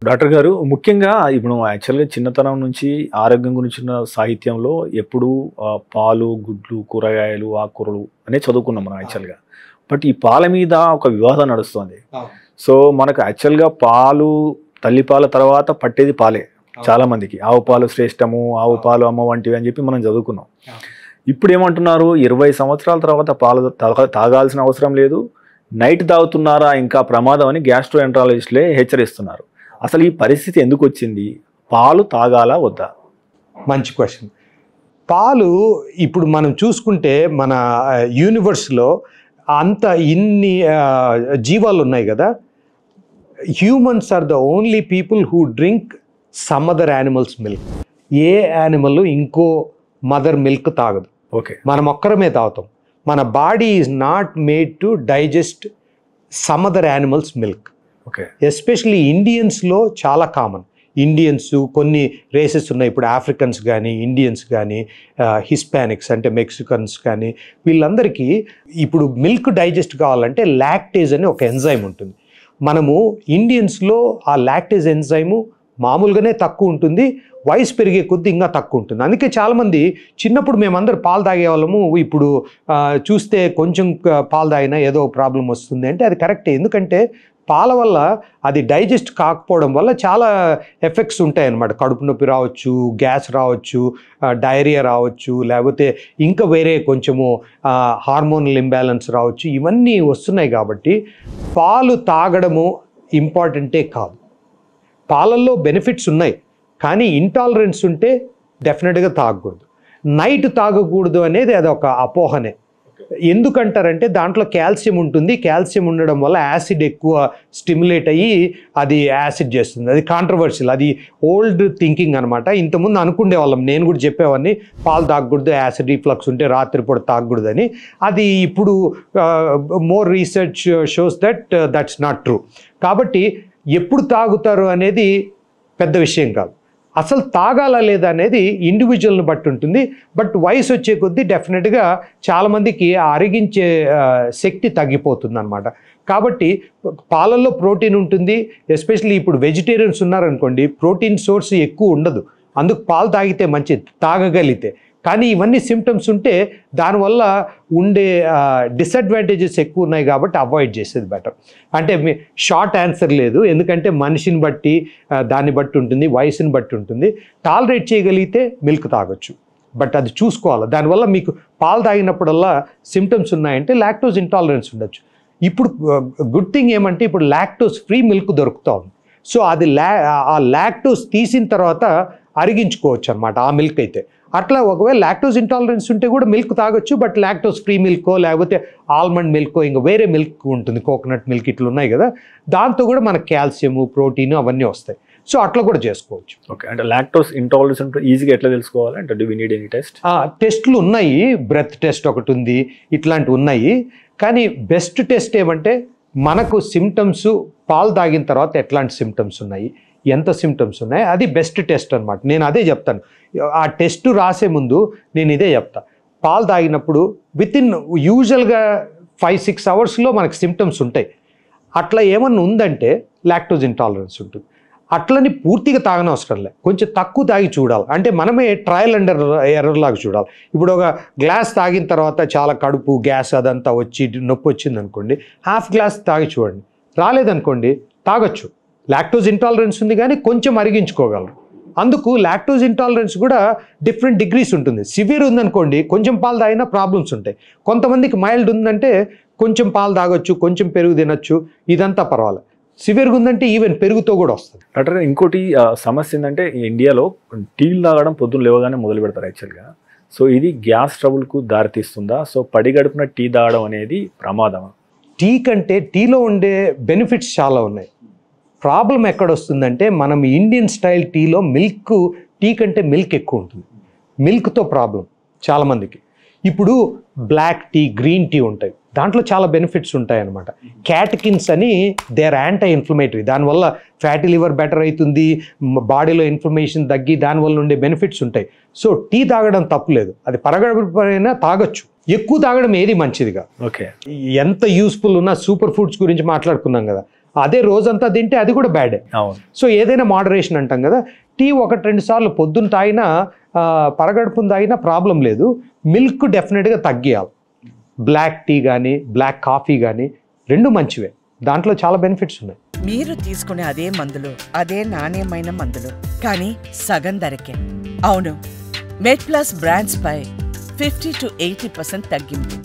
Doctor గారు ముఖ్యంగా ఇప్పుడు యాక్చువల్‌గా చిన్నతనం నుంచి ఆరోగ్యం గురించిన సాహిత్యంలో ఎప్పుడూ పాలు, గుడ్లు, కూరగాయలు, ఆకుకూరలు అనేది చదువుకున్నాం మనం యాక్చువల్‌గా. బట్ ఈ పాల మీద ఒక వివాదం నడుస్తోంది. సో, మనకు యాక్చువల్‌గా పాలు తల్లిపాల తర్వాత పట్టేది పాలే చాలా మందికి. ఆవు పాలు శ్రేష్టము, ఆవు పాలు అమ్మ వంటివి అని చెప్పి మనం చదువుకున్నాం. ఇప్పుడేమంటున్నారు 20 సంవత్సరాల తర్వాత పాలు తాగాల్సిన అవసరం లేదు. నైట్ తాగుతున్నారా ఇంకా ప్రమాదం అని గ్యాస్ట్రోఎంట్రాలజిస్టులే హెచ్చరిస్తున్నారు. అసలు ఈ పరిస్థితి ఎందుకు వచ్చింది? పాలు తాగాలా వద్దా? మంచి క్వశ్చన్. పాలు ఇప్పుడు మనం చూసుకుంటే మన యూనివర్స్లో ఇన్ని జీవాలు ఉన్నాయి కదా. Humans are the only people who drink some other animals milk. ఏ యానిమల్ ఇంకో మదర్ మిల్క్ తాగదు. ఓకే, మనం ఒక్కరమే తాగుతాం. మన body is not made to digest some other animals milk. Okay, especially ఇండియన్స్లో చాలా కామన్. ఇండియన్స్ కొన్ని రేసెస్ ఉన్నాయి. ఇప్పుడు ఆఫ్రికన్స్ కానీ, ఇండియన్స్ కానీ, హిస్పానిక్స్ అంటే మెక్సికన్స్ కానీ, వీళ్ళందరికీ ఇప్పుడు మిల్క్ డైజెస్ట్ కావాలంటే లాక్టేజ్ అని ఒక ఎంజైమ్ ఉంటుంది. మనము ఇండియన్స్లో ఆ లాక్టేజ్ ఎంజైము మామూలుగానే తక్కువ ఉంటుంది, వయసు పెరిగే కొద్దీ ఇంకా తక్కువ ఉంటుంది. అందుకే చాలామంది చిన్నప్పుడు మేమందరూ పాలు తాగేవాళ్ళము, ఇప్పుడు చూస్తే కొంచెం పాలు తాగినా ఏదో ప్రాబ్లం వస్తుంది అంటే అది కరెక్టే. ఎందుకంటే పాల వల్ల అది డైజెస్ట్ కాకపోవడం వల్ల చాలా ఎఫెక్ట్స్ ఉంటాయన్నమాట. కడుపు నొప్పి రావచ్చు, గ్యాస్ రావచ్చు, డయేరియా రావచ్చు, లేకపోతే ఇంకా వేరే కొంచెము హార్మోనల్ ఇంబ్యాలెన్స్ రావచ్చు. ఇవన్నీ వస్తున్నాయి కాబట్టి పాలు తాగడము ఇంపార్టెంటే కాదు. పాలల్లో బెనిఫిట్స్ ఉన్నాయి, కానీ ఇంటాలరెన్స్ ఉంటే డెఫినెట్గా తాగకూడదు. నైట్ తాగకూడదు అనేది అదొక అపోహనే. ఎందుకంటారంటే దాంట్లో కాల్షియం ఉంటుంది. కాల్షియం ఉండడం వల్ల యాసిడ్ ఎక్కువ స్టిమ్యులేట్ అయ్యి అది యాసిడ్ చేస్తుంది. అది కాంట్రవర్షియల్, అది ఓల్డ్ థింకింగ్ అనమాట. ఇంతకుముందు అనుకునే వాళ్ళం, నేను కూడా చెప్పేవాడిని పాలు తాగకూడదు, యాసిడ్ రిఫ్లక్స్ ఉంటే రాత్రిపూట తాగకూడదని. అది ఇప్పుడు more research shows that's not true. కాబట్టి ఎప్పుడు తాగుతారు అనేది పెద్ద విషయం కాదు. అసలు తాగాలా లేదా అనేది ఇండివిజువల్ని బట్టి ఉంటుంది. బట్ వయసు వచ్చే కొద్దీ డెఫినెట్గా చాలామందికి అరిగించే శక్తి తగ్గిపోతుంది అనమాట. కాబట్టి పాలల్లో ప్రోటీన్ ఉంటుంది. ఎస్పెషల్లీ ఇప్పుడు వెజిటేరియన్స్ ఉన్నారనుకోండి, ప్రోటీన్ సోర్స్ ఎక్కువ ఉండదు, అందుకు పాలు తాగితే మంచిది తాగగలిగితే. కానీ ఇవన్నీ సిమ్టమ్స్ ఉంటే దానివల్ల ఉండే డిసడ్వాంటేజెస్ ఎక్కువ ఉన్నాయి కాబట్టి అవాయిడ్ చేసేది బెటర్. అంటే షార్ట్ ఆన్సర్ లేదు, ఎందుకంటే మనిషిని బట్టి దాన్ని బట్టి ఉంటుంది, వయసుని బట్టి ఉంటుంది. టాలరేట్ చేయగలిగితే మిల్క్ తాగొచ్చు, బట్ అది చూసుకోవాలి. దానివల్ల మీకు పాలు తాగినప్పుడల్లా సిమ్టమ్స్ ఉన్నాయంటే లాక్టోజ్ ఇంటాలరెన్స్ ఉండొచ్చు. ఇప్పుడు గుడ్ థింగ్ ఏమంటే ఇప్పుడు లాక్టోజ్ ఫ్రీ మిల్క్ దొరుకుతూ ఉంది. సో అది ఆ లాక్టోజ్ తీసిన తర్వాత అరిగించుకోవచ్చు అనమాట ఆ మిల్క్ అయితే. అట్లా ఒకవేళ లాక్టోజ్ ఇంటాలరెన్స్ ఉంటే కూడా మిల్క్ తాగొచ్చు, బట్ లాక్టోజ్ ఫ్రీ మిల్కో లేకపోతే ఆల్మండ్ మిల్కో ఇంకా వేరే మిల్క్ ఉంటుంది, కోకోనట్ మిల్క్ ఇట్లా ఉన్నాయి కదా, దాంతో కూడా మనకు కాల్షియము, ప్రోటీన్ అవన్నీ వస్తాయి. సో అట్లా కూడా చేసుకోవచ్చు. ఓకే, అంటే లాక్టోజ్ ఇంటాలరెన్స్ అంటే ఈజీగా ఎట్లా తెలుసుకోవాలి? అంటే do we need any test? టెస్ట్లు ఉన్నాయి, బ్రెత్ టెస్ట్ ఒకటి ఉంది, ఇట్లాంటివి ఉన్నాయి. కానీ బెస్ట్ టెస్ట్ ఏమంటే మనకు సిమ్టమ్స్ పాలు తాగిన తర్వాత ఎట్లాంటి సిమ్టమ్స్ ఉన్నాయి, ఎంత సిమ్టమ్స్ ఉన్నాయి, అది బెస్ట్ టెస్ట్ అనమాట. నేను అదే చెప్తాను. ఆ టెస్ట్ రాసే ముందు నేను ఇదే చెప్తా. పాలు తాగినప్పుడు వితిన్ యూజువల్గా 5-6 అవర్స్లో మనకు సిమ్టమ్స్ ఉంటాయి. అట్లా ఏమన్నా ఉందంటే లాక్టోజ్ ఇంటాలరెన్స్ ఉంటుంది. అట్లని పూర్తిగా తాగనవసరం లేదు, కొంచెం తక్కువ తాగి చూడాలి. అంటే మనమే ట్రయల్ అండ్ ఎర్రర్ లాగా చూడాలి. ఇప్పుడు ఒక గ్లాస్ తాగిన తర్వాత చాలా కడుపు గ్యాస్ అదంతా వచ్చి నొప్పి వచ్చింది అనుకోండి, హాఫ్ గ్లాస్ తాగి చూడండి. రాలేదనుకోండి తాగొచ్చు. లాక్టోజ్ ఇంటాలరెన్స్ ఉంది కానీ కొంచెం అరిగించుకోగలరు. అందుకు లాక్టోజ్ ఇంటాలరెన్స్ కూడా డిఫరెంట్ డిగ్రీస్ ఉంటుంది. సివియర్ ఉందనుకోండి కొంచెం పాలు తాగినా ప్రాబ్లమ్స్ ఉంటాయి. కొంతమందికి మైల్డ్ ఉందంటే కొంచెం పాలు తాగొచ్చు, కొంచెం పెరుగు తినొచ్చు, ఇదంతా పర్వాలేదు. సివియర్గా ఉందంటే ఈవెన్ పెరుగుతో కూడా వస్తుంది. డాక్టర్ ఇంకోటి సమస్య ఏంటంటే ఇండియాలో టీలు తాగడం పొద్దున్న లేవగానే మొదలు పెడతారు యాక్చువల్గా. సో ఇది గ్యాస్ ట్రబుల్కు దారితీస్తుందా? సో పడిగడుపున టీ తాగడం అనేది ప్రమాదమా? టీ కంటే టీలో ఉండే బెనిఫిట్స్ చాలా ఉన్నాయి. ప్రాబ్లం ఎక్కడ వస్తుందంటే మనం ఇండియన్ స్టైల్ టీలో టీ కంటే మిల్క్ ఎక్కువ ఉంటుంది. మిల్క్తో ప్రాబ్లం చాలామందికి. ఇప్పుడు బ్లాక్ టీ, గ్రీన్ టీ ఉంటాయి, దాంట్లో చాలా బెనిఫిట్స్ ఉంటాయన్నమాట. క్యాటకిన్స్ అని దే ఆర్ యాంటీ ఇన్ఫ్లమేటరీ, దానివల్ల ఫ్యాటీ లివర్ బెటర్ అవుతుంది, బాడీలో ఇన్ఫ్లమేషన్ తగ్గి దానివల్ల ఉండే బెనిఫిట్స్ ఉంటాయి. సో టీ తాగడం తప్పులేదు, అది పరగడపైనా తాగొచ్చు. ఎక్కువ తాగడం ఏది మంచిదిగా. ఓకే, ఎంత యూస్ఫుల్ ఉన్నా సూపర్ ఫుడ్స్ గురించి మాట్లాడుకున్నాం కదా, అదే రోజంతా తింటే అది కూడా బ్యాడే. అవును. సో ఏదైనా మోడరేషన్ అంటాం కదా. టీ 1-2 సార్లు పొద్దున్న తాగినా పరగడుపున తాగినా ప్రాబ్లం లేదు. మిల్క్ డెఫినెట్గా తగ్గియాలి. బ్లాక్ టీ కానీ బ్లాక్ కాఫీ కానీ 2 మంచివే, దాంట్లో చాలా బెనిఫిట్స్ ఉన్నాయి. మీరు తీసుకునే అదే మందులు, అదే నాణ్యమైన మందులు, కానీ సగం ధరకే. అవును, మెడ్ ప్లస్ బ్రాండ్స్ పై 50 to 80% తగ్గింపు.